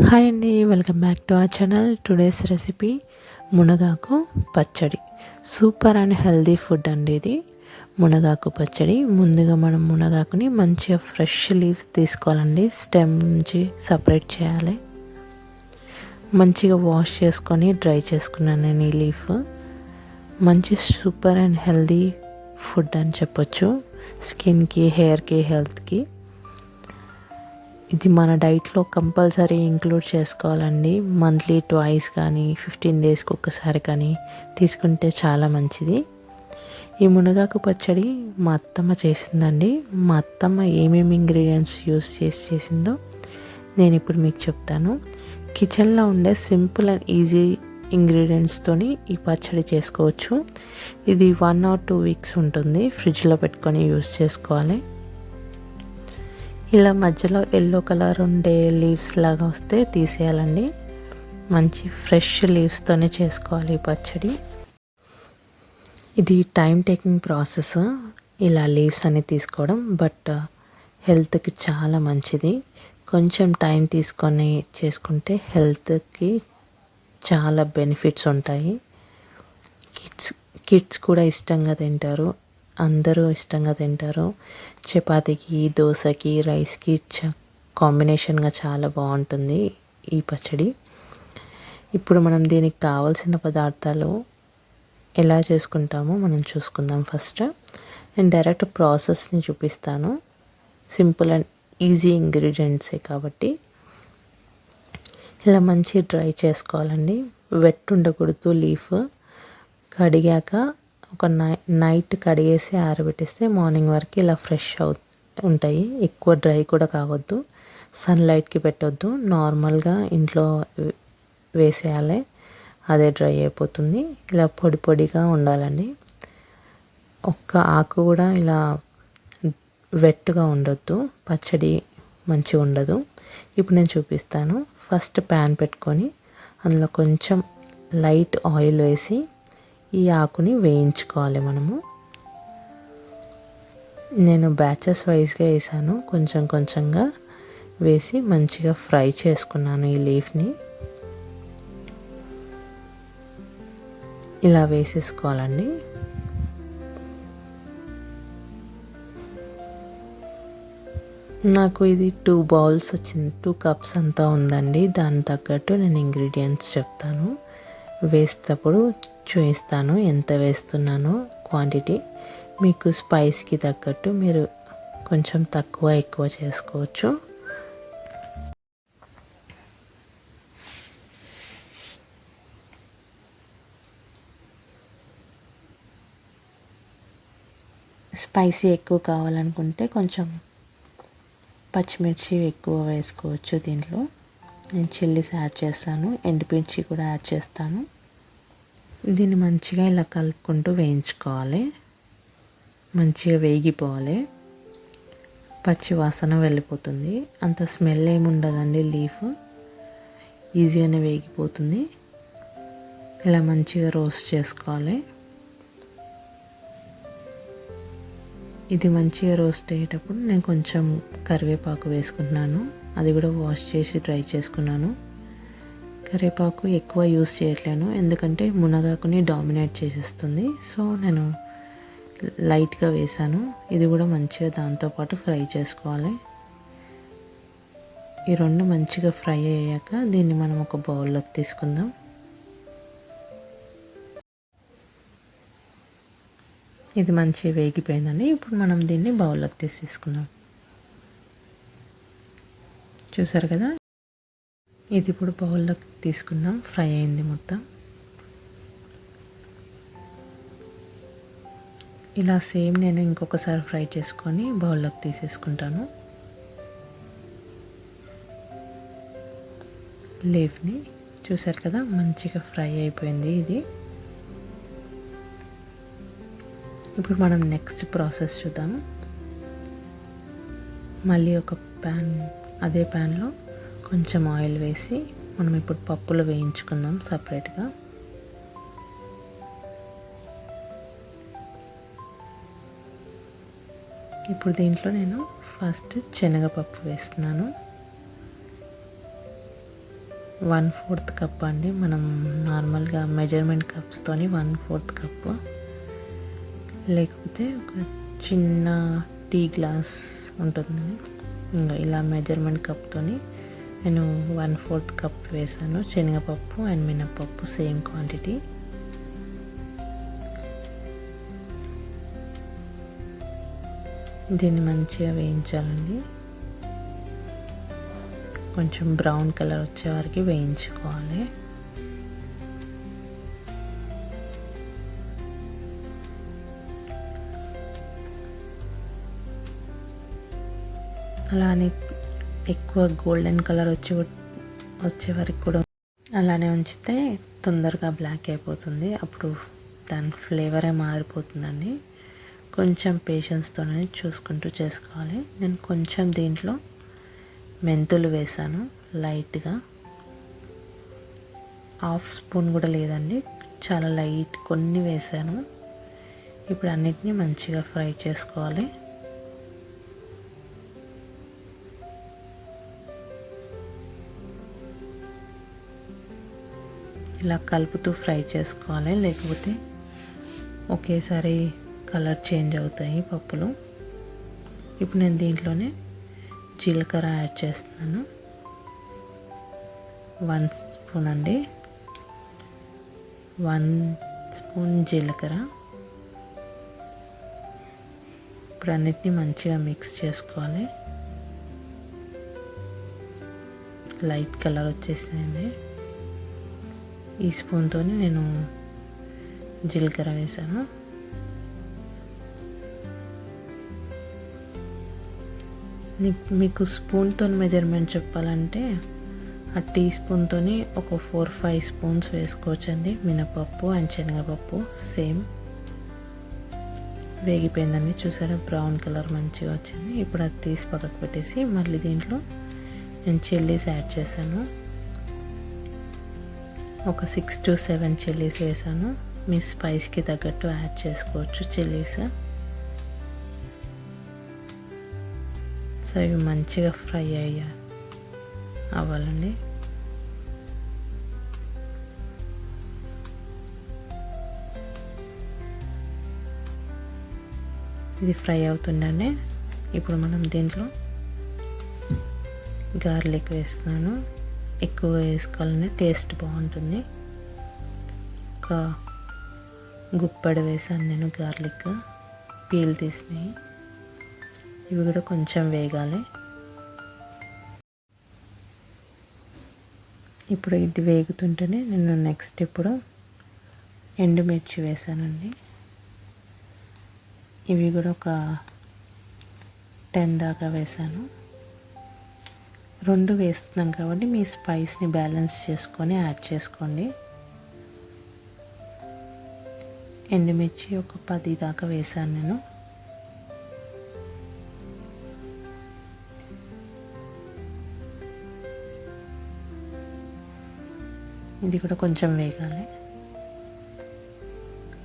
Hi అండి, welcome back to our channel. Today's recipe మునగాకు పచ్చడి. సూపర్ అండ్ హెల్దీ ఫుడ్ అండి ఇది మునగాకు పచ్చడి. ముందుగా మనం మునగాకుని మంచిగా ఫ్రెష్ లీవ్స్ తీసుకోవాలండి. స్టెమ్ నుంచి సపరేట్ చేయాలి. మంచిగా వాష్ చేసుకొని డ్రై చేసుకున్నాను నేను ఈ లీఫ్. మంచి సూపర్ అండ్ హెల్దీ ఫుడ్ అని చెప్పొచ్చు. స్కిన్కి, హెయిర్కి, హెల్త్కి ఇది మన డైట్లో కంపల్సరీ ఇంక్లూడ్ చేసుకోవాలండి. మంత్లీ ట్వైస్ కానీ 15 డేస్కి ఒక్కసారి కానీ తీసుకుంటే చాలా మంచిది. ఈ మునగాకు పచ్చడి మా అత్తమ్మ చేసిందండి. మా అత్తమ్మ ఏమేమి ఇంగ్రీడియంట్స్ యూస్ చేసిందో నేను ఇప్పుడు మీకు చెప్తాను. కిచెన్లో ఉండే సింపుల్ అండ్ ఈజీ ఇంగ్రీడియంట్స్తోని ఈ పచ్చడి చేసుకోవచ్చు. ఇది 1 or 2 వీక్స్ ఉంటుంది. ఫ్రిడ్జ్లో పెట్టుకొని యూస్ చేసుకోవాలి. ఇలా మధ్యలో ఎల్లో కలర్ ఉండే లీవ్స్ లాగా వస్తే తీసేయాలండి. మంచి ఫ్రెష్ లీవ్స్తోనే చేసుకోవాలి ఈ పచ్చడి. ఇది టైం టేకింగ్ ప్రాసెస్ ఇలా లీవ్స్ అని తీసుకోవడం, బట్ హెల్త్కి చాలా మంచిది. కొంచెం టైం తీసుకొని చేసుకుంటే హెల్త్కి చాలా బెనిఫిట్స్ ఉంటాయి. కిడ్స్ కూడా ఇష్టంగా తింటారు. అందరూ ఇష్టంగా తింటారు. చపాతీకి, దోశకి, రైస్కి కాంబినేషన్గా చాలా బాగుంటుంది ఈ పచ్చడి. ఇప్పుడు మనం దీనికి కావాల్సిన పదార్థాలు ఎలా చేసుకుంటామో మనం చూసుకుందాం ఫస్ట్. నేను డైరెక్ట్ ప్రాసెస్ని చూపిస్తాను. సింపుల్ అండ్ ఈజీ ఇంగ్రీడియంట్సే కాబట్టి. ఇలా మంచి డ్రై చేసుకోవాలండి. వెట్ ఉండకూడదు లీఫ్. కడిగాక ఒక నైట్ కడిగేసి ఆరబెట్టేస్తే మార్నింగ్ వరకు ఇలా ఫ్రెష్ ఉంటాయి. ఎక్కువ డ్రై కూడా కావద్దు, సన్లైట్కి పెట్టొద్దు. నార్మల్గా ఇంట్లో వేసేయాలి, అదే డ్రై అయిపోతుంది. ఇలా పొడి పొడిగా ఉండాలండి. ఒక్క ఆకు కూడా ఇలా వెట్గా ఉండొద్దు, పచ్చడి మంచిగా ఉండదు. ఇప్పుడు నేను చూపిస్తాను. ఫస్ట్ ప్యాన్ పెట్టుకొని అందులో కొంచెం లైట్ ఆయిల్ వేసి ఈ ఆకుని వేయించుకోవాలి మనము. నేను బ్యాచెస్ వైజ్గా వేసాను, కొంచెం కొంచెంగా వేసి మంచిగా ఫ్రై చేసుకున్నాను ఈ లీఫ్ని. ఇలా వేసేసుకోవాలండి. నాకు ఇది 2 బౌల్స్ వచ్చింది, 2 కప్స్ అంతా ఉందండి. దాని తగ్గట్టు నేను ఇంగ్రీడియంట్స్ చెప్తాను. వేసేటప్పుడు చూపిస్తాను ఎంత వేస్తున్నానో క్వాంటిటీ. మీకు స్పైస్కి తగ్గట్టు మీరు కొంచెం తక్కువ ఎక్కువ చేసుకోవచ్చు. స్పైసీ ఎక్కువ కావాలనుకుంటే కొంచెం పచ్చిమిర్చి ఎక్కువ వేసుకోవచ్చు. దీంట్లో నేను చిల్లీస్ యాడ్ చేస్తాను, ఎండుమిర్చి కూడా యాడ్ చేస్తాను. దీన్ని మంచిగా ఇలా కలుపుకుంటూ వేయించుకోవాలి. మంచిగా వేగిపోవాలి. పచ్చి వాసన వెళ్ళిపోతుంది. అంత స్మెల్ ఏమి ఉండదండి. లీఫ్ ఈజీగానే వేగిపోతుంది. ఇలా మంచిగా రోస్ట్ చేసుకోవాలి. ఇది మంచిగా రోస్ట్ అయ్యేటప్పుడు నేను కొంచెం కరివేపాకు వేసుకుంటున్నాను. అది కూడా వాష్ చేసి డ్రై చేసుకున్నాను. కరివేపాకు ఎక్కువ యూస్ చేయట్లేను, ఎందుకంటే మునగాకుని డామినేట్ చేసేస్తుంది. సో నేను లైట్గా వేసాను. ఇది కూడా మంచిగా దాంతోపాటు ఫ్రై చేసుకోవాలి. ఈ రెండు మంచిగా ఫ్రై అయ్యాక దీన్ని మనం ఒక బౌల్లోకి తీసుకుందాం. ఇది మంచిగా వేగిపోయిందండి. ఇప్పుడు మనం దీన్ని బౌల్లోకి తీసేసుకుందాం. చూసారు కదా, ఇది ఇప్పుడు బౌల్లోకి తీసుకుందాం. ఫ్రై అయింది మొత్తం. ఇలా సేమ్ నేను ఇంకొకసారి ఫ్రై చేసుకొని బౌల్లోకి తీసేసుకుంటాను. లీఫ్ని చూసారు కదా, మంచిగా ఫ్రై అయిపోయింది ఇది. ఇప్పుడు మనం నెక్స్ట్ ప్రాసెస్ చూద్దాము. మళ్ళీ ఒక అదే ప్యాన్లో కొంచెం ఆయిల్ వేసి మనం ఇప్పుడు పప్పులు వేయించుకుందాం సపరేట్గా. ఇప్పుడు దీంట్లో నేను ఫస్ట్ శనగపప్పు వేస్తున్నాను. 1/4 కప్ అండి. మనం నార్మల్గా మెజర్మెంట్ కప్స్తోని 1/4 కప్పు, లేకపోతే ఒక చిన్న టీ గ్లాస్ ఉంటుంది, ఇంకా ఇలా మెజర్మెంట్ కప్తోని నేను 1/4 కప్ వేసాను. శనగపప్పు అండ్ మినపప్పు సేమ్ క్వాంటిటీ. దీన్ని మంచిగా వేయించాలండి. కొంచెం బ్రౌన్ కలర్ వచ్చే వరకు వేయించుకోవాలి. అలానే ఎక్కువ గోల్డెన్ కలర్ వచ్చే వరకు కూడా అలానే ఉంచితే తొందరగా బ్లాక్ అయిపోతుంది. అప్పుడు దాని ఫ్లేవరే మారిపోతుందండి. కొంచెం పేషెన్స్తోనే చూసుకుంటూ చేసుకోవాలి. నేను కొంచెం దీంట్లో మెంతులు వేసాను లైట్గా, 1/2 స్పూన్ కూడా లేదండి, చాలా లైట్ కొన్ని వేసాను. ఇప్పుడు అన్నిటినీ మంచిగా ఫ్రై చేసుకోవాలి. ఇలా కలుపుతూ ఫ్రై చేసుకోవాలి, లేకపోతే ఒకేసారి కలర్ చేంజ్ అవుతాయి పప్పులు. ఇప్పుడు నేను దీంట్లోనే జీలకర్ర యాడ్ చేస్తున్నాను. 1 స్పూన్ అండి, 1 స్పూన్ జీలకర్ర. ఇప్పుడు అన్నిటినీ మంచిగా మిక్స్ చేసుకోవాలి. లైట్ కలర్ వచ్చేసిందండి. ఈ స్పూన్తో నేను జీలకర్ర వేసాను. మీకు స్పూన్తో మెజర్మెంట్ చెప్పాలంటే ఆ టీ స్పూన్తో ఒక 4-5 స్పూన్స్ వేసుకోవచ్చండి. మినపప్పు అండ్ శనగపప్పు సేమ్ వేగిపోయిందండి. చూసారా, బ్రౌన్ కలర్ మంచిగా వచ్చింది. ఇప్పుడు అది తీసి పక్కకు పెట్టేసి మళ్ళీ దీంట్లో నేను చిల్లీస్ యాడ్ చేశాను. ఒక 6 to 7 చిల్లీస్ వేసాను. మీ స్పైస్కి తగ్గట్టు యాడ్ చేసుకోవచ్చు చిల్లీస్. సో ఇవి మంచిగా ఫ్రై అవ్వాలండి. ఇది ఫ్రై అవుతుందండి. ఇప్పుడు మనం దీంట్లో గార్లిక్ వేస్తున్నాను. ఎక్కువ వేసుకోవాలని టేస్ట్ బాగుంటుంది. ఒక గుప్పెడు వేసాను నేను గార్లిక్, పీల్ తీసినాయి. ఇవి కూడా కొంచెం వేగాలి. ఇప్పుడు ఇది వేగుతుంటేనే నేను నెక్స్ట్ ఇప్పుడు ఎండుమిర్చి వేసానండి. ఇవి కూడా ఒక 10 దాకా వేసాను. 2 వేస్తున్నాం కాబట్టి మీ స్పైస్ని బ్యాలెన్స్ చేసుకొని యాడ్ చేసుకోండి. ఎండుమిర్చి ఒక 10 దాకా వేసాను నేను. ఇది కూడా కొంచెం వేగాలి.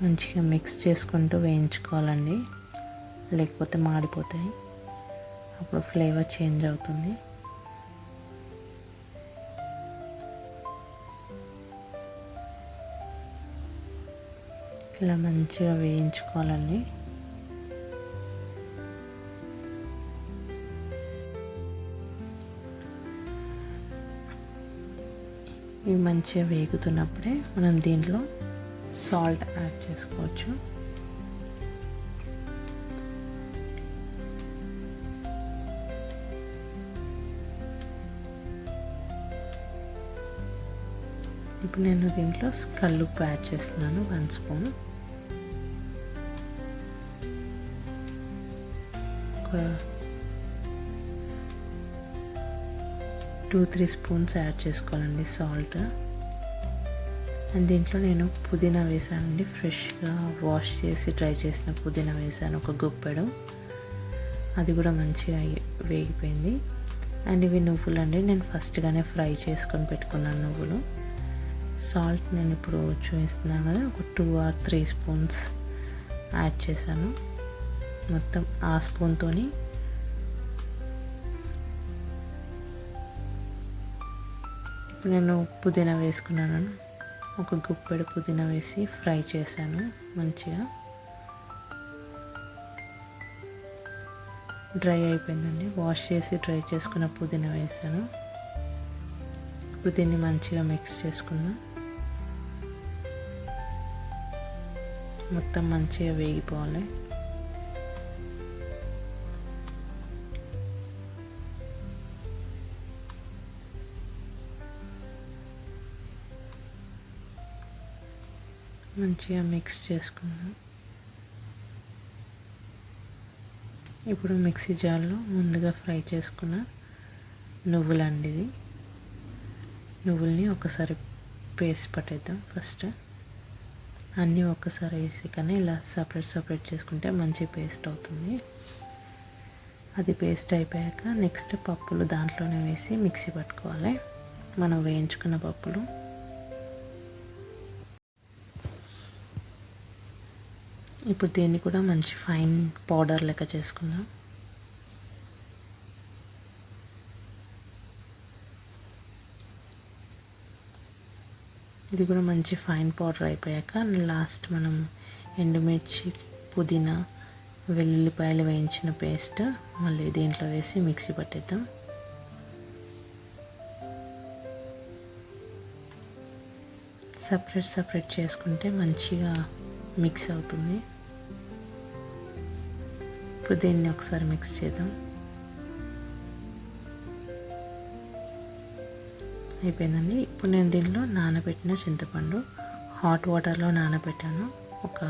మంచిగా మిక్స్ చేసుకుంటూ వేయించుకోవాలండి, లేకపోతే మాడిపోతాయి. అప్పుడు ఫ్లేవర్ చేంజ్ అవుతుంది. ఇలా మంచిగా వేయించుకోవాలండి. ఇవి మంచిగా వేగుతున్నప్పుడే మనం దీంట్లో సాల్ట్ యాడ్ చేసుకోవచ్చు. ఇప్పుడు నేను దీంట్లో కల్లుప్పు యాడ్ చేస్తున్నాను, 1 స్పూన్. ఒక 2-3 స్పూన్స్ యాడ్ చేసుకోవాలండి సాల్ట్. అండ్ దీంట్లో నేను పుదీనా వేసానండి, ఫ్రెష్గా వాష్ చేసి డ్రై చేసిన పుదీనా వేసాను, ఒక గుప్పెడు. అది కూడా మంచిగా వేగిపోయింది. అండ్ ఇవి నువ్వులు అండి, నేను ఫస్ట్గానే ఫ్రై చేసుకొని పెట్టుకున్నాను నువ్వులు. సాల్ట్ నేను ఇప్పుడు చూపిస్తున్నాను కదా, ఒక 2 or 3 స్పూన్స్ యాడ్ చేశాను. మొత్తం ఆ స్పూన్తోని ఇప్పుడు నేను పుదీనా వేసుకున్నాను. ఒక గుప్పెడు పుదీనా వేసి ఫ్రై చేశాను మంచిగా. డ్రై అయిపోయిందండి. వాష్ చేసి డ్రై చేసుకున్న పుదీనా వేసాను. ఇప్పుడు దీన్ని మంచిగా మిక్స్ చేసుకుందాం. మొత్తం మంచిగా వేగిపోవాలి. మంచిగా మిక్స్ చేసుకుందాం. ఇప్పుడు మిక్సీ జార్లో ముందుగా ఫ్రై చేసుకున్న నువ్వులండి. ఇది నువ్వుల్ని ఒకసారి పేస్ట్ పట్టేద్దాం. ఫస్ట్ అన్నీ ఒక్కసారి వేసి కానీ ఇలా సపరేట్ చేసుకుంటే మంచి పేస్ట్ అవుతుంది. అది పేస్ట్ అయిపోయాక నెక్స్ట్ పప్పులు దాంట్లోనే వేసి మిక్సీ పట్టుకోవాలి. మనం వేయించుకున్న పప్పులు. ఇప్పుడు దీన్ని కూడా మంచి ఫైన్ పౌడర్ లెక్క చేసుకుందాం. ఇది కూడా మంచి ఫైన్ పౌడర్ అయిపోయాక లాస్ట్ మనం ఎండుమిర్చి, పుదీనా, వెల్లుల్లిపాయలు వేయించిన పేస్ట్ మళ్ళీ దీంట్లో వేసి మిక్సీ పట్టేద్దాం. సపరేట్ చేసుకుంటే మంచిగా మిక్స్ అవుతుంది. ఇప్పుడు దీన్ని ఒకసారి మిక్స్ చేద్దాం. అయిపోయిందండి. ఇప్పుడు నేను దీనిలో నానబెట్టిన చింతపండు హాట్ వాటర్లో నానబెట్టాను. ఒక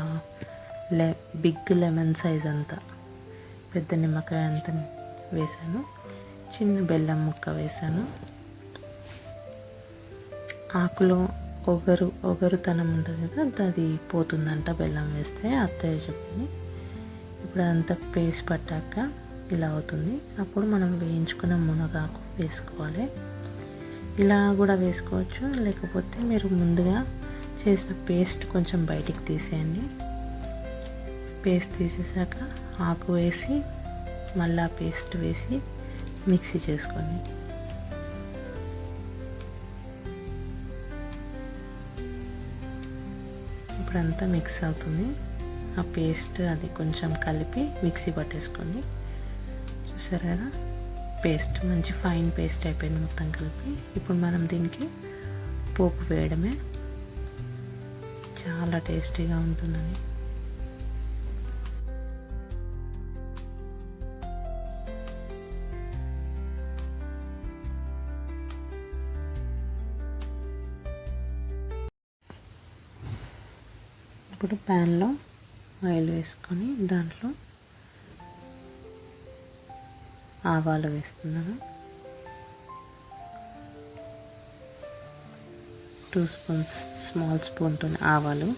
బిగ్ లెమన్ సైజ్ అంతా, పెద్ద నిమ్మకాయ అంత వేసాను. చిన్న బెల్లం ముక్క వేసాను. ఆకులో ఒగరుతనం ఉంటుంది కదా, అది పోతుందంట బెల్లం వేస్తే, అత్తయ్య చెప్పింది. ఇప్పుడు అదంతా పేస్ట్ పట్టాక ఇలా అవుతుంది. అప్పుడు మనం వేయించుకున్న మునగాకు వేసుకోవాలి. ఇలా కూడా వేసుకోవచ్చు, లేకపోతే మీరు ముందుగా చేసిన పేస్ట్ కొంచెం బయటికి తీసేయండి. పేస్ట్ తీసేసాక ఆకు వేసి మళ్ళీ పేస్ట్ వేసి మిక్సీ చేసుకోండి. ఇప్పుడంతా మిక్స్ అవుతుంది. ఆ పేస్ట్ అది కొంచెం కలిపి మిక్సీ పట్టేసుకోండి. చూసారు కదా, పేస్ట్ మంచి ఫైన్ పేస్ట్ అయిపోయింది మొత్తం కలిపి. ఇప్పుడు మనం దీనికి పోపు వేయడమే. చాలా టేస్టీగా ఉంటుందని. ఇప్పుడు ప్యాన్లో ఆయిల్ వేసుకొని దాంట్లో ఆవాలు వేస్తున్నాను. 2 స్పూన్స్ స్మాల్ స్పూన్తో ఆవాలు.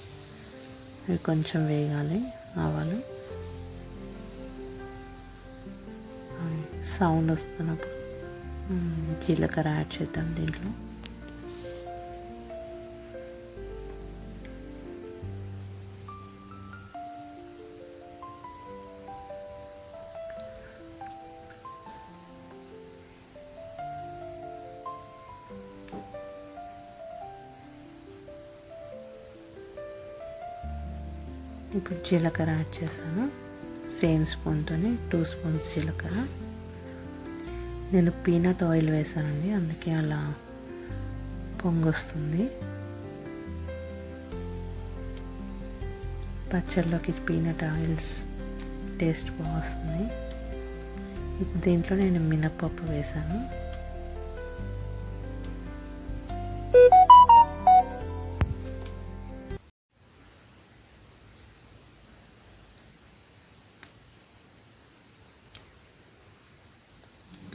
అవి కొంచెం వేగాలి. ఆవాలు సౌండ్ వస్తున్నప్పుడు జీలకర్ర యాడ్ చేద్దాం దీంట్లో. ఇప్పుడు జీలకర్ర యాడ్ చేశాను. సేమ్ స్పూన్తో 2 స్పూన్స్ జీలకర్ర. నేను పీనట్ ఆయిల్ వేసానండి, అందుకే అలా పొంగొస్తుంది. పచ్చడిలోకి పీనట్ ఆయిల్స్ టేస్ట్ బాగా వస్తుంది. ఇప్పుడు దీంట్లో నేను మినప్పప్పు వేసాను.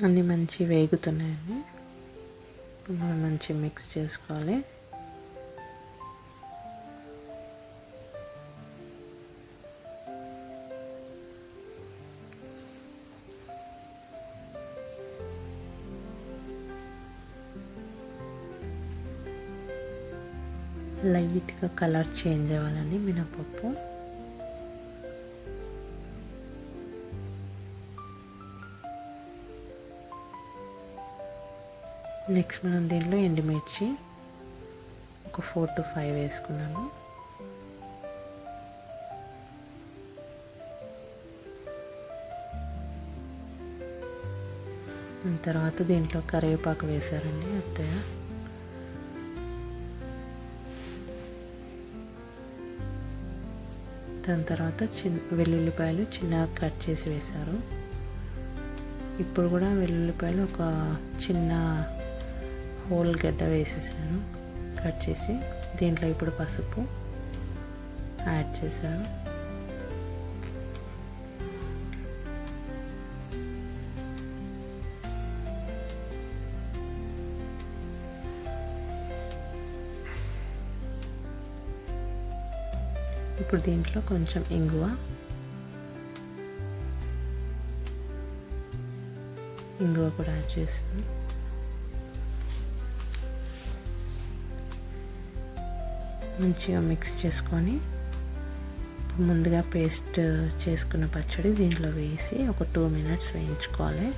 అన్నీ మంచి వేగుతున్నాయండి. మనం మంచి మిక్స్ చేసుకోవాలి. లైట్గా కలర్ చేంజ్ అవ్వాలండి మినపప్పు. నెక్స్ట్ మనం దీంట్లో ఎండుమిర్చి ఒక 4 to 5 వేసుకున్నాను. తర్వాత దీంట్లో కరివేపాకు వేశారండి అత్తయ్య. దాని తర్వాత వెల్లుల్లిపాయలు చిన్నగా కట్ చేసి వేశారు. ఇప్పుడు కూడా వెల్లుల్లిపాయలు ఒక చిన్న హోల్ గడ్డ వేసేసాను కట్ చేసి. దీంట్లో ఇప్పుడు పసుపు యాడ్ చేశాను. ఇప్పుడు దీంట్లో కొంచెం ఇంగువ, కూడా యాడ్ చేస్తాను. మంచిగా మిక్స్ చేసుకొని ముందుగా పేస్ట్ చేసుకున్న పచ్చడి దీంట్లో వేసి ఒక 2 minutes వేయించుకోవాలి.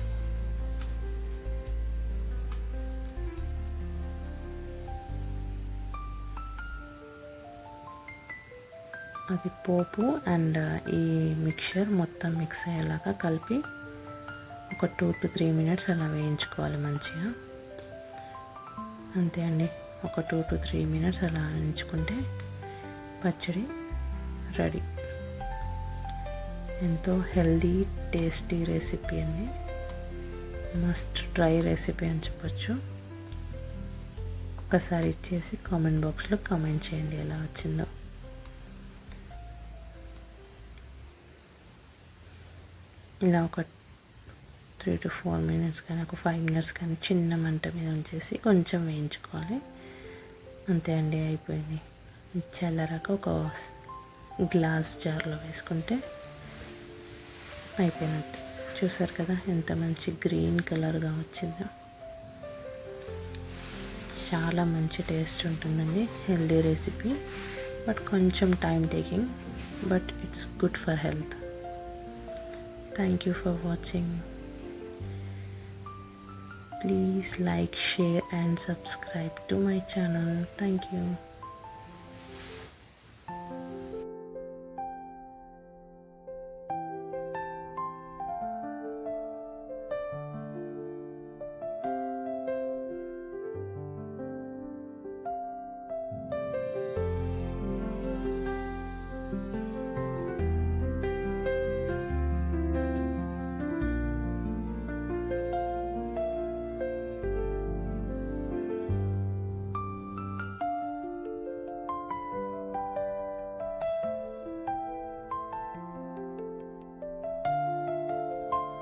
అది పోపు అండ్ ఈ మిక్చర్ మొత్తం మిక్స్ అయ్యేలాగా కలిపి ఒక 2 to 3 minutes అలా వేయించుకోవాలి మంచిగా. అంతే అండి, ఒక 2 to 3 minutes అలా వేయించుకుంటే పచ్చడి రెడీ. ఎంతో హెల్దీ టేస్టీ రెసిపీ అండి, మస్ట్ ట్రై రెసిపీ అని చెప్పొచ్చు. ఒకసారి ఇచ్చేసి కామెంట్ బాక్స్లో కామెంట్ చేయండి ఎలా వచ్చిందో. ఇలా ఒక 3 to 4 minutes కానీ ఒక 5 minutes కానీ చిన్న మంట మీద ఉంచేసి కొంచెం వేయించుకోవాలి. అంతే అండి, అయిపోయింది. చల్లారాక ఒక గ్లాస్ జార్లో వేసుకుంటే అయిపోయినట్టు. చూసారు కదా ఎంత మంచి గ్రీన్ కలర్గా వచ్చిందో. చాలా మంచి టేస్ట్ ఉంటుందండి, హెల్దీ రెసిపీ, బట్ కొంచెం time taking, but it's good for health. Thank you for watching. Please like, share and subscribe to my channel. Thank you.